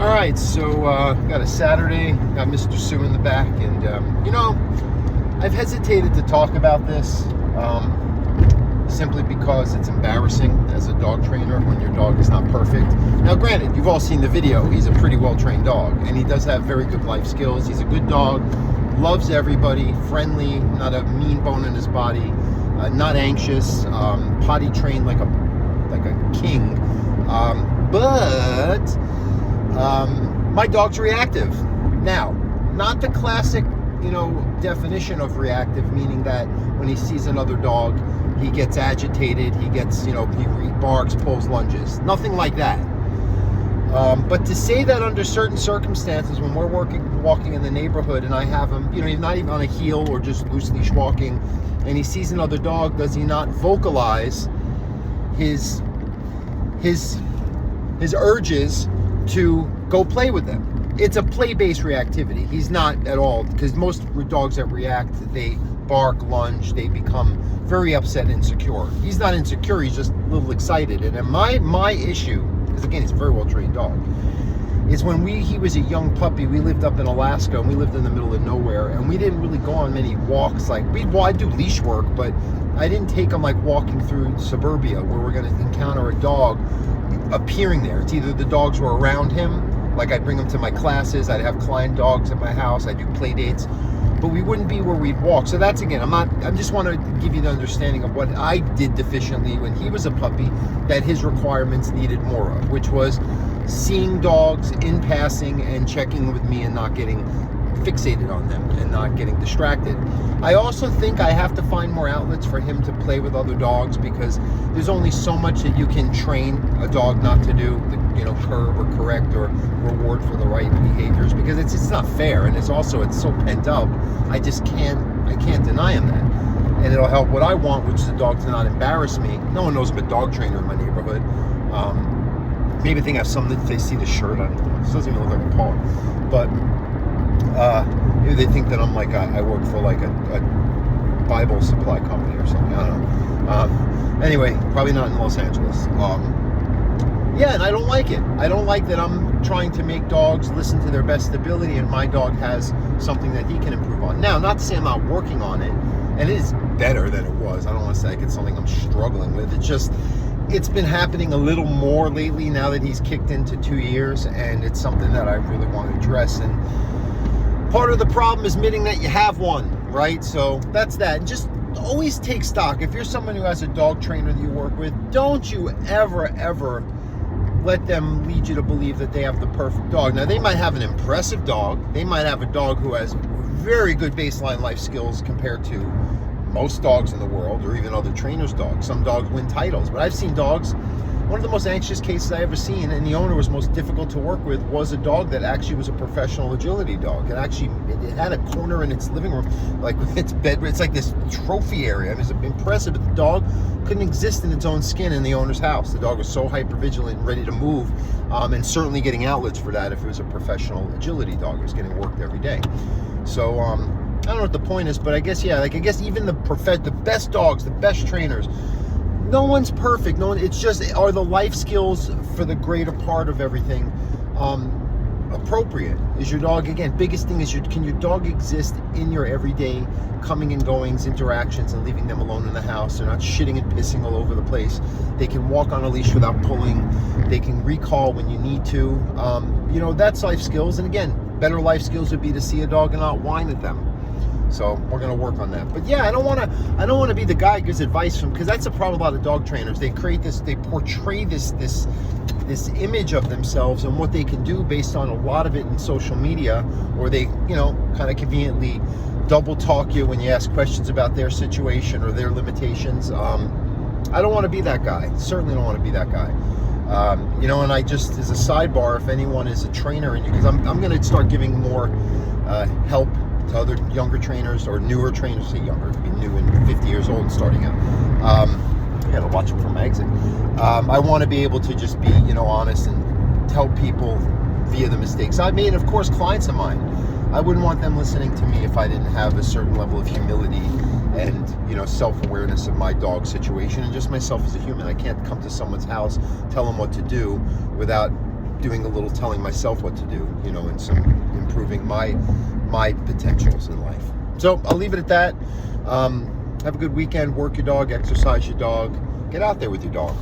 All right, so got a Saturday, got Mr. Sue in the back, and I've hesitated to talk about this simply because it's embarrassing as a dog trainer when your dog is not perfect. Now, granted, you've all seen the video. He's a pretty well-trained dog, and he does have very good life skills. He's a good dog, loves everybody, friendly, not a mean bone in his body, not anxious, potty trained like a king, but my dog's reactive. Now, not the classic, definition of reactive, meaning that when he sees another dog, he gets agitated, he gets, he barks, pulls, lunges. Nothing like that. But to say that under certain circumstances, when we're walking in the neighborhood and I have him, he's not even on a heel or just loose leash walking, and he sees another dog, does he not vocalize his urges to go play with them? It's a play-based reactivity. He's not at all, because most dogs that react, they bark, lunge, they become very upset and insecure. He's not insecure, he's just a little excited. And my issue, because again, he's a very well-trained dog, is when he was a young puppy. We lived up in Alaska, and we lived in the middle of nowhere, and we didn't really go on many walks. I do leash work, but I didn't take him like walking through suburbia where we're going to encounter a dog appearing there. It's either the dogs were around him, like I'd bring him to my classes, I'd have client dogs at my house, I do play dates, but we wouldn't be where we'd walk. So that's, again, I just want to give you the understanding of what I did deficiently when he was a puppy that his requirements needed more of, which was seeing dogs in passing and checking with me and not getting fixated on them and not getting distracted. I also think I have to find more outlets for him to play with other dogs, because there's only so much that you can train a dog not to do, curb or correct or reward for the right behaviors, because it's not fair, and it's so pent up. I can't deny him that. And it'll help what I want, which is the dog to not embarrass me. No one knows I'm a dog trainer in my neighborhood. Maybe they have something if they see the shirt on. It doesn't even look like a paw, but maybe they think that I'm like I work for like a Bible supply company or something. I don't know. Anyway, probably not in Los Angeles. Yeah, and I don't like it. I don't like that I'm trying to make dogs listen to their best ability, and my dog has something that he can improve on. Now, not to say I'm not working on it, and it is better than it was. I don't want to say like it's something I'm struggling with. It's been happening a little more lately now that he's kicked into 2 years, and it's something that I really want to address. And part of the problem is admitting that you have one, right? So that's that. And just always take stock. If you're someone who has a dog trainer that you work with, don't you ever let them lead you to believe that they have the perfect dog. Now, they might have an impressive dog. They might have a dog who has very good baseline life skills compared to most dogs in the world, or even other trainers' dogs. Some dogs win titles, but I've seen dogs. One of the most anxious cases I ever seen, and the owner was most difficult to work with, was a dog that actually was a professional agility dog. It had a corner in its living room, like with its bed. It's like this trophy area. I mean, it's impressive, but the dog couldn't exist in its own skin in the owner's house. The dog was so hypervigilant and ready to move, and certainly getting outlets for that if it was a professional agility dog. It was getting worked every day. So, I don't know what the point is, but I guess even the best dogs, the best trainers, no one's perfect. It's just, are the life skills for the greater part of everything appropriate? Is your dog, again, biggest thing is can your dog exist in your everyday coming and goings, interactions, and leaving them alone in the house? They're not shitting and pissing all over the place. They can walk on a leash without pulling. They can recall when you need to. That's life skills. And again, better life skills would be to see a dog and not whine at them. So we're going to work on that. But yeah, I don't want to be the guy who gives advice because that's the problem with a lot of dog trainers. They portray this image of themselves and what they can do based on a lot of it in social media, or they, kind of conveniently double talk you when you ask questions about their situation or their limitations. I don't want to be that guy. Certainly don't want to be that guy. And I just, as a sidebar, if anyone is a trainer, because I'm going to start giving more help to other younger trainers or newer trainers. Say younger, be new and 50 years old and starting out. I gotta watch them from my exit. I want to be able to just be, honest and tell people via the mistakes I made. Of course, clients of mine, I wouldn't want them listening to me if I didn't have a certain level of humility and self-awareness of my dog situation and just myself as a human. I can't come to someone's house, tell them what to do without doing a little telling myself what to do, and some improving my potentials in life. So I'll leave it at that. Have a good weekend. Work your dog, exercise your dog, get out there with your dog.